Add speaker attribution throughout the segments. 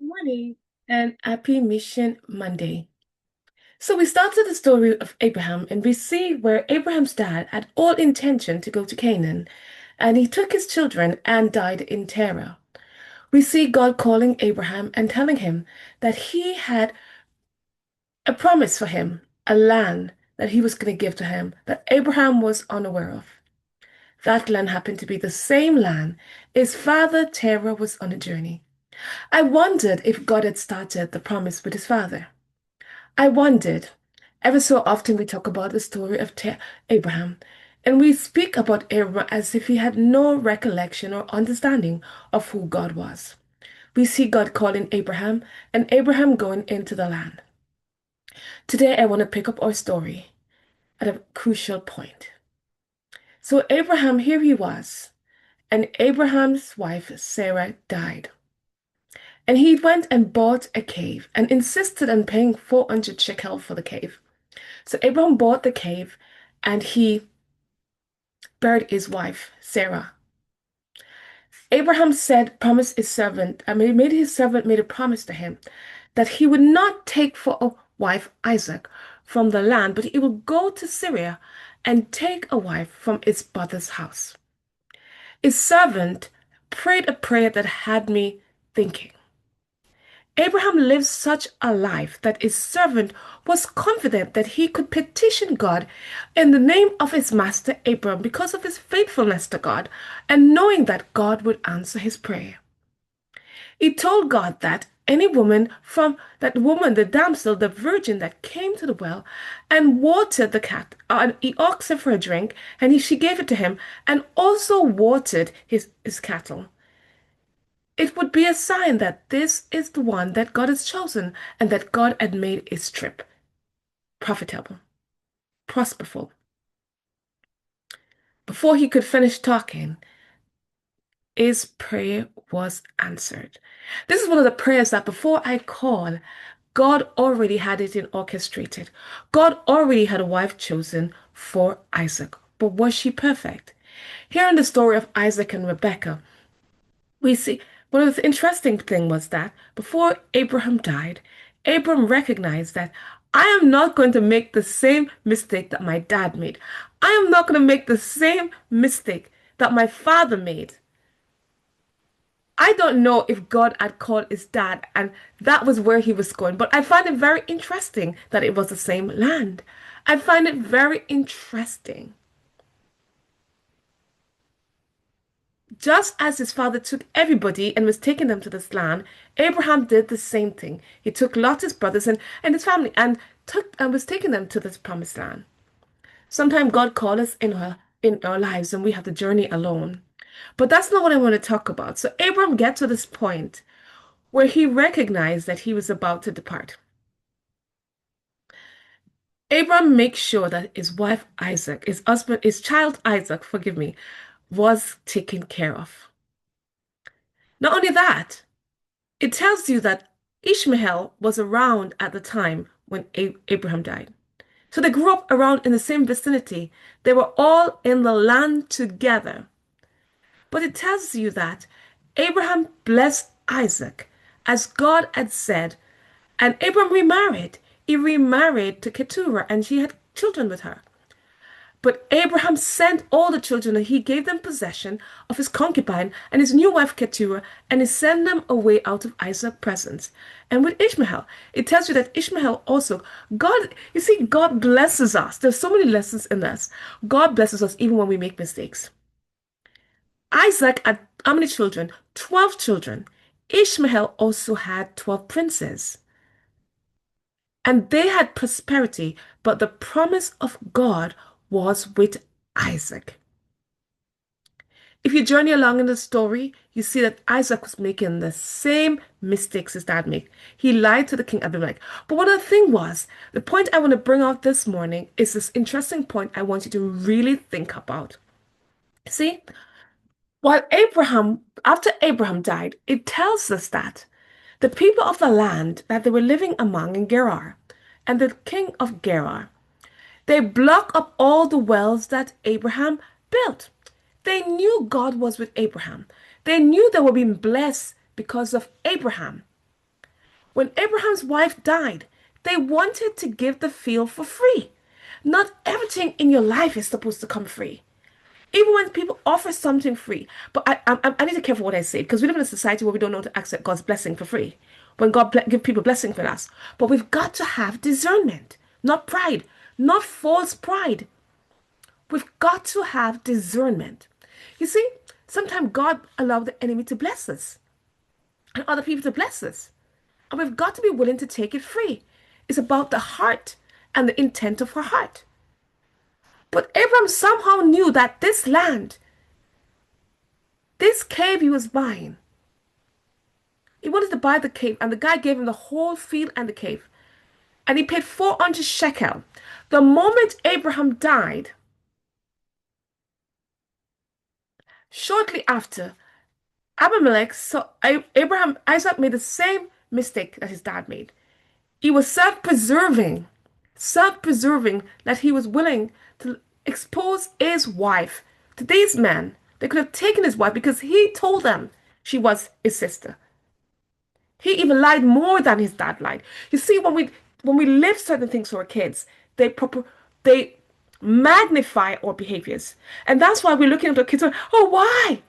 Speaker 1: Morning and happy Mission Monday. So we started the story of Abraham and we see where Abraham's dad had all intention to go to Canaan and he took his children and died in terror. We see God calling Abraham and telling him that he had a promise for him, a land that he was going to give to him that Abraham was unaware of. That land happened to be the same land his father Terah was on a journey. I wondered if God had started the promise with his father. I wondered, ever so often we talk about the story of Abraham, and we speak about Abraham as if he had no recollection or understanding of who God was. We see God calling Abraham and Abraham going into the land. Today, I want to pick up our story at a crucial point. So, Abraham, here he was, and Abraham's wife, Sarah, died. And he went and bought a cave and insisted on paying 400 shekel for the cave. So Abraham bought the cave and he buried his wife, Sarah. Abraham said, promised his servant, he made his servant made a promise to him that he would not take for a wife Isaac from the land, but he would go to Syria and take a wife from his brother's house. His servant prayed a prayer that had me thinking. Abraham lived such a life that his servant was confident that he could petition God in the name of his master Abram because of his faithfulness to God and knowing that God would answer his prayer. He told God that any woman from that woman, the damsel, the virgin that came to the well and watered the cat, and he asked her for a drink, and she gave it to him, and also watered his cattle. It would be a sign that this is the one that God has chosen and that God had made his trip profitable, prosperful. Before he could finish talking, his prayer was answered. This is one of the prayers that before I call, God already had it in orchestrated. God already had a wife chosen for Isaac. But was she perfect? Here in the story of Isaac and Rebekah, we see one of the interesting thing was that before Abraham died, Abraham recognized that I am not going to make the same mistake that my dad made. I am not going to make the same mistake that my father made. I don't know if God had called his dad and that was where he was going, but I find it very interesting that it was the same land. I find it very interesting. Just as his father took everybody and was taking them to this land, Abraham did the same thing. He took Lot, his brothers, and his family and took and was taking them to this promised land. Sometimes God calls us in our lives and we have to journey alone. But that's not what I want to talk about. So Abraham get to this point where he recognized that he was about to depart. Abraham makes sure that his wife Isaac, his husband, his child Isaac, forgive me, was taken care of. Not only that, it tells you that Ishmael was around at the time when Abraham died. So they grew up around in the same vicinity. They were all in the land together. But it tells you that Abraham blessed Isaac as God had said, and Abraham remarried. He remarried to Keturah and she had children with her. But Abraham sent all the children and he gave them possession of his concubine and his new wife Keturah, and he sent them away out of Isaac's presence. And with Ishmael, it tells you that Ishmael also, God, you see, God blesses us. There's so many lessons in this. God blesses us even when we make mistakes. Isaac had how many children? 12 children. Ishmael also had 12 princes. And they had prosperity, but the promise of God was with Isaac. If you journey along in the story, you see that Isaac was making the same mistakes his dad made. He lied to the king Abimelech. But what the thing was, the point I want to bring out this morning is this interesting point I want you to really think about. See, after Abraham died, it tells us that the people of the land that they were living among in Gerar and the king of Gerar, they blocked up all the wells that Abraham built. They knew God was with Abraham. They knew they were being blessed because of Abraham. When Abraham's wife died, they wanted to give the field for free. Not everything in your life is supposed to come free. Even when people offer something free. But I need to care for what I say because we live in a society where we don't know to accept God's blessing for free. When God give people blessing for us. But we've got to have discernment, not pride, not false pride. We've got to have discernment. You see, sometimes God allowed the enemy to bless us and other people to bless us. And we've got to be willing to take it free. It's about the heart and the intent of our heart. But Abraham somehow knew that this land, this cave he was buying, he wanted to buy the cave, and the guy gave him the whole field and the cave. And he paid 400 shekel. The moment Abraham died, shortly after, Abimelech saw Isaac made the same mistake that his dad made. He was self-preserving that he was willing to expose his wife to these men. They could have taken his wife because he told them she was his sister. He even lied more than his dad lied. You see, when we live certain things to our kids, they magnify our behaviors. And that's why we're looking at our kids going, oh, why?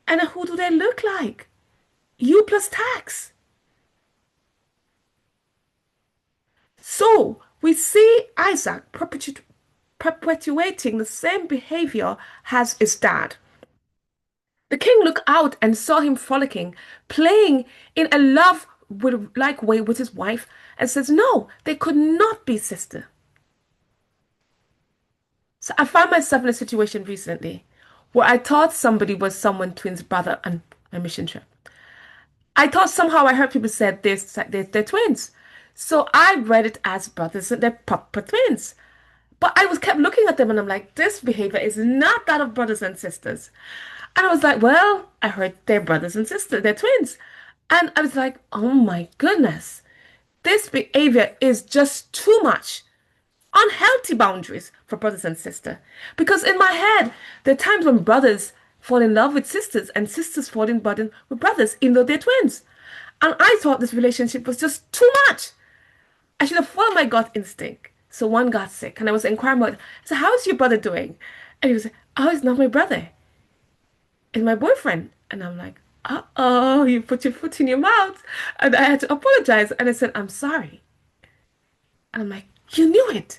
Speaker 1: And who do they look like? You plus tax. So we see Isaac perpetuating the same behavior as his dad. The king looked out and saw him frolicking, playing in a love-like way with his wife, and says, no, they could not be sister. So I found myself in a situation recently where I thought somebody was someone twin's brother on a mission trip. I thought somehow I heard people said they're twins. So I read it as brothers and they're proper twins. But I was kept looking at them and I'm like, this behavior is not that of brothers and sisters. And I was like, well, I heard they're brothers and sisters, they're twins. And I was like, oh my goodness, this behavior is just too much. Unhealthy boundaries for brothers and sisters. Because in my head, there are times when brothers fall in love with sisters and sisters fall in love with brothers, even though they're twins. And I thought this relationship was just too much. I should have followed my gut instinct. So one got sick and I was inquiring about, so how's your brother doing? And he was like, oh, he's not my brother. It's my boyfriend. And I'm like, uh-oh, you put your foot in your mouth. And I had to apologize. And I said, I'm sorry. And I'm like, you knew it.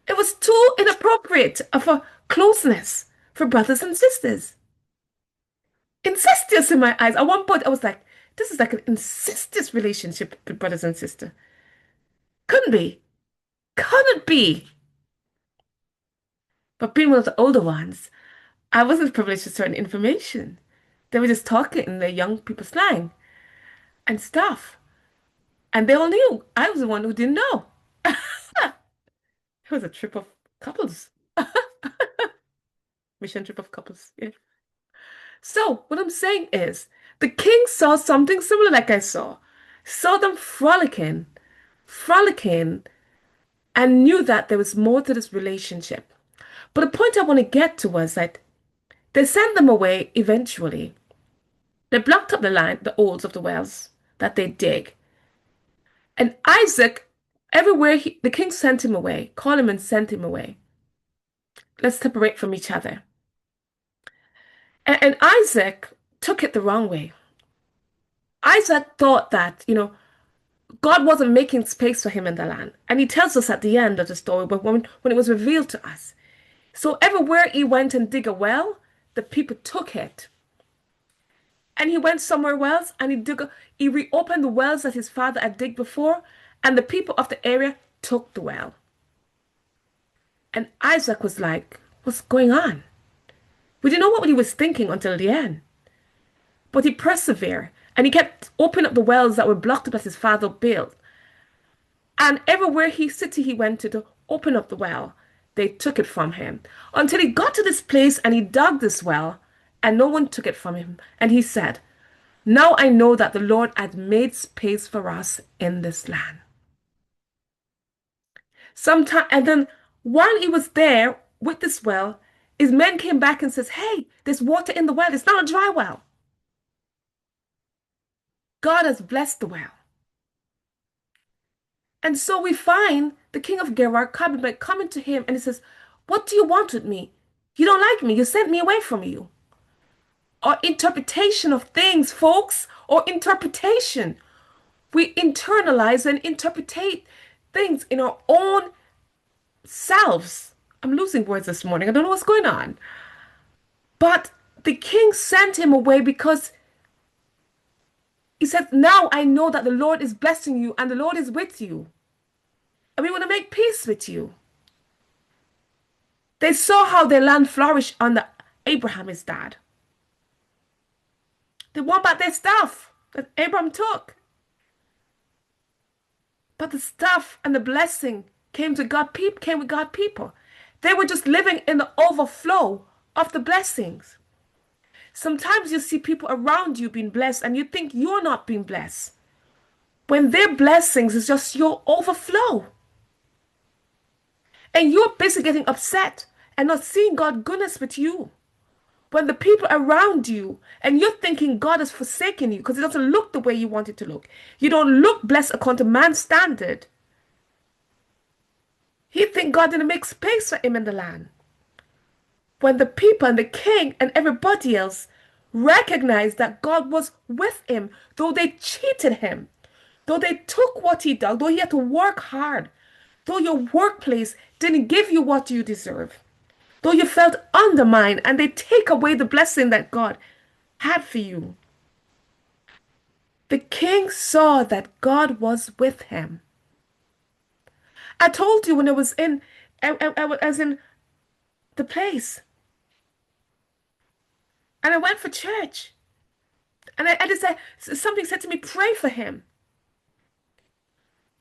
Speaker 1: It was too inappropriate of a closeness for brothers and sisters. Incestuous in my eyes. At one point, I was like, this is like an incestuous relationship with brothers and sisters. Couldn't be. Couldn't be. But being one of the older ones, I wasn't privileged to certain information. They were just talking in their young people slang and stuff. And they all knew. I was the one who didn't know. It was a trip of couples. Mission trip of couples. Yeah. So what I'm saying is the king saw something similar like I saw them frolicking, and knew that there was more to this relationship. But the point I want to get to was that they sent them away eventually. They blocked up the holes of the wells that they dig. And Isaac, everywhere the king sent him away, called him and sent him away. Let's separate from each other. And Isaac took it the wrong way. Isaac thought that, God wasn't making space for him in the land. And he tells us at the end of the story, but when it was revealed to us. So everywhere he went and dig a well, the people took it. And he went somewhere else and he reopened the wells that his father had digged before, and the people of the area took the well. And Isaac was like, what's going on? We didn't know what he was thinking until the end. But he persevered and he kept opening up the wells that were blocked up as his father built. And everywhere he went to open up the well, they took it from him. Until he got to this place and he dug this well, and no one took it from him. And he said, now I know that the Lord had made space for us in this land. And then while he was there with this well, his men came back and says, hey, there's water in the well. It's not a dry well. God has blessed the well. And so we find the king of Gerar coming to him and he says, "What do you want with me? You don't like me. You sent me away from you." Or interpretation of things, folks, or interpretation. We internalize and interpretate things in our own selves. I'm losing words this morning. I don't know what's going on. But the king sent him away because he said, "Now I know that the Lord is blessing you and the Lord is with you. And we want to make peace with you." They saw how their land flourished under Abraham, his dad. They want back their stuff that Abraham took. But the stuff and the blessing came with God people. They were just living in the overflow of the blessings. Sometimes you see people around you being blessed and you think you're not being blessed. When their blessings is just your overflow. And you're busy getting upset and not seeing God's goodness with you. When the people around you and you're thinking God has forsaken you because it doesn't look the way you want it to look. You don't look blessed according to man's standard. He think God didn't make space for him in the land. When the people and the king and everybody else recognized that God was with him, though they cheated him, though they took what he did, though he had to work hard, though your workplace didn't give you what you deserve, though you felt undermined and they take away the blessing that God had for you. The king saw that God was with him. I told you when I was in the place and I went for church and I just said, something said to me, "Pray for him."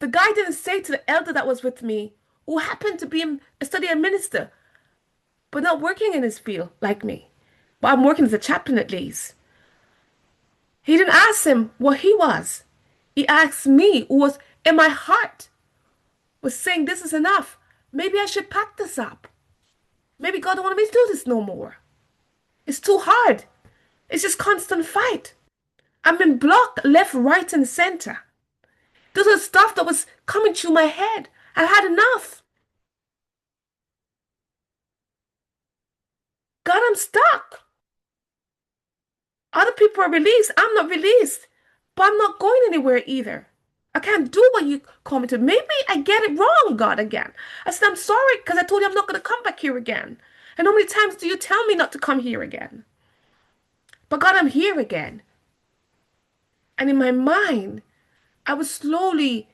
Speaker 1: The guy didn't say to the elder that was with me, who happened to be a study minister, but not working in his field like me. But I'm working as a chaplain at least. He didn't ask him what he was. He asked me, who was in my heart, was saying, "This is enough. Maybe I should pack this up. Maybe God don't want me to do this no more. It's too hard. It's just constant fight. I've been blocked left, right, and center. This was stuff that was coming through my head. I had enough. God, I'm stuck. Other people are released. I'm not released. But I'm not going anywhere either. I can't do what you call me to. Maybe I get it wrong, God, again." I said, "I'm sorry because I told you I'm not going to come back here again. And how many times do you tell me not to come here again? But God, I'm here again." And in my mind, I was slowly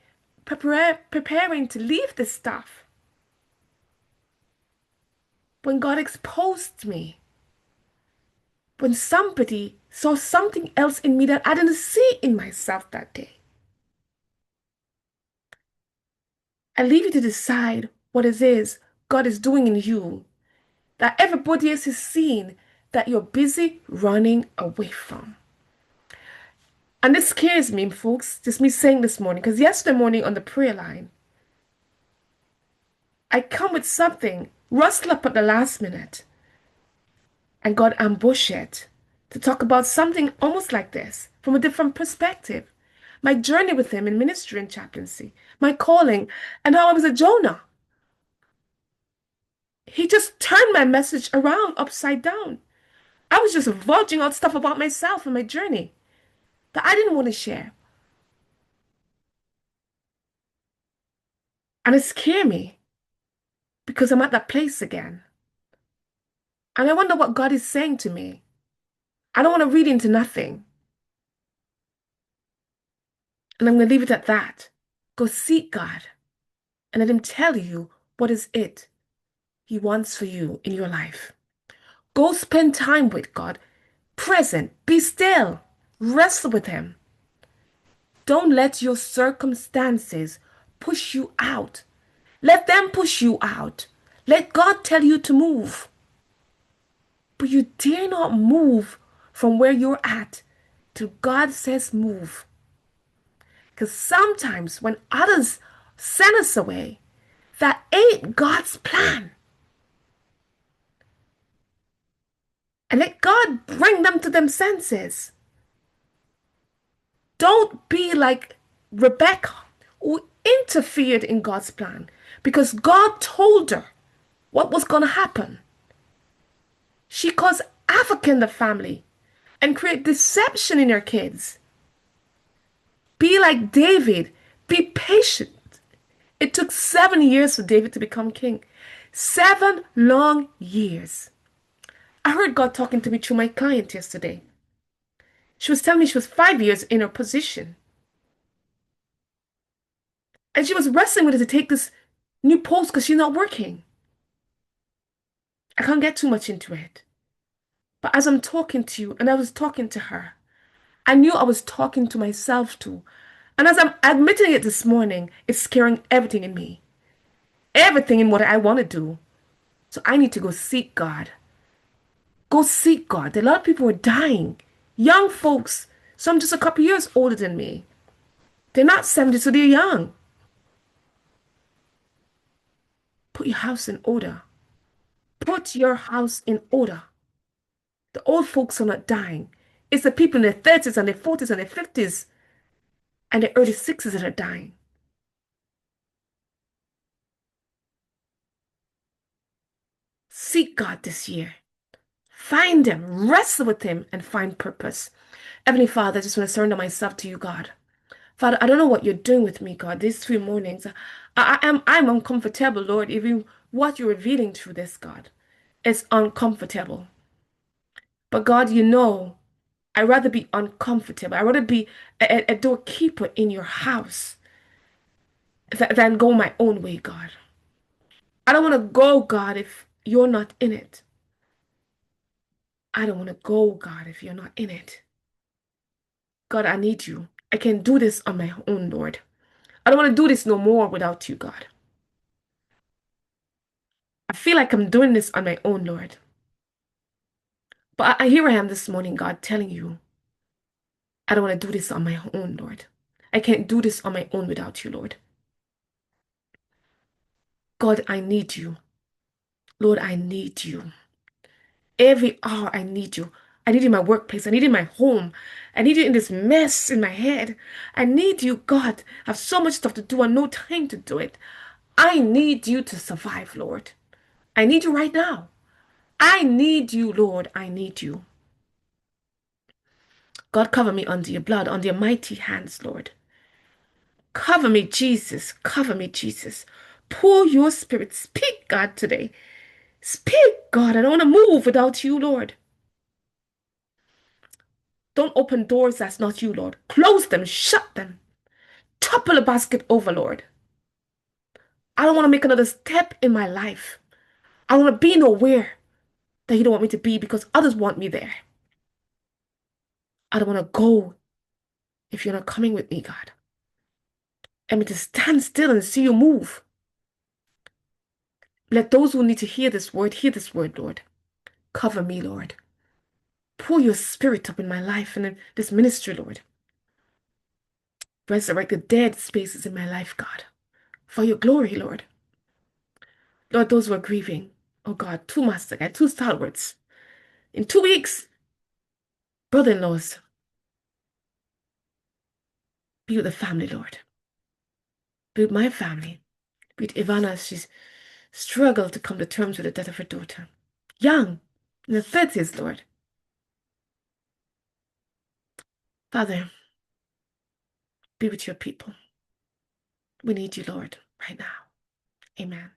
Speaker 1: preparing to leave this stuff when God exposed me. When somebody saw something else in me that I didn't see in myself that day. I leave you to decide what it is God is doing in you that everybody else is seeing that you're busy running away from. And this scares me, folks, just me saying this morning, because yesterday morning on the prayer line, I come with something, rustle up at the last minute, and God ambushed it to talk about something almost like this from a different perspective. My journey with Him in ministry and chaplaincy, my calling, and how I was a Jonah. He just turned my message around upside down. I was just vulging out stuff about myself and my journey that I didn't want to share. And it scared me because I'm at that place again. And I wonder what God is saying to me. I don't want to read into nothing. And I'm going to leave it at that. Go seek God and let Him tell you what is it He wants for you in your life. Go spend time with God, present, be still, wrestle with Him. Don't let your circumstances push you out. Let them push you out. Let God tell you to move. But you dare not move from where you're at till God says move. Because sometimes when others send us away, that ain't God's plan. And let God bring them to them senses. Don't be like Rebecca, who interfered in God's plan because God told her what was going to happen. She caused havoc in the family and create deception in her kids. Be like David. Be patient. It took 7 years for David to become king. 7 long years. I heard God talking to me through my client yesterday. She was telling me she was 5 years in her position. And she was wrestling with it to take this new post because she's not working. I can't get too much into it. But as I'm talking to you, and I was talking to her, I knew I was talking to myself too. And as I'm admitting it this morning, it's scaring everything in me. Everything in what I want to do. So I need to go seek God. Go seek God. A lot of people are dying. Young folks, some just a couple years older than me. They're not 70, so they're young. Put your house in order. Put your house in order. The old folks are not dying. It's the people in their 30s and their 40s and their 50s and their early 60s that are dying. Seek God this year. Find Him, wrestle with Him, and find purpose. Heavenly Father, I just want to surrender myself to you, God. Father, I don't know what you're doing with me, God, these 3 mornings. I'm uncomfortable, Lord, even what you're revealing through this, God. It's uncomfortable. But God, you know, I'd rather be uncomfortable. I'd rather be a doorkeeper in your house than go my own way, God. I don't want to go, God, if you're not in it. I don't want to go, God, if you're not in it. God, I need you. I can't do this on my own, Lord. I don't want to do this no more without you, God. I feel like I'm doing this on my own, Lord. But here I am this morning, God, telling you, I don't want to do this on my own, Lord. I can't do this on my own without you, Lord. God, I need you. Lord, I need you. Every hour I need you. I need you in my workplace. I need you in my home. I need you in this mess in my head. I need you, God. I have so much stuff to do and no time to do it. I need you to survive, Lord. I need you right now. I need you, Lord. I need you. God, cover me under your blood, under your mighty hands, Lord. Cover me, Jesus. Cover me, Jesus. Pour your spirit. Speak, God, today. Speak, God. I don't want to move without you, Lord. Don't open doors that's not you, Lord. Close them, shut them. Topple the basket over, Lord. I don't want to make another step in my life. I don't want to be nowhere that you don't want me to be because others want me there. I don't want to go if you're not coming with me, God. I mean to stand still and see you move. Let those who need to hear this word, Lord. Cover me, Lord. Pour your spirit up in my life and in this ministry, Lord. Resurrect the dead spaces in my life, God. For your glory, Lord. Lord, those who are grieving. Oh God, two master guy, two stalwarts. In 2 weeks, brother-in-laws, be with the family, Lord. Be with my family. Be with Ivana as she's struggled to come to terms with the death of her daughter. Young, in the 30s, Lord. Father, be with your people. We need you, Lord, right now. Amen.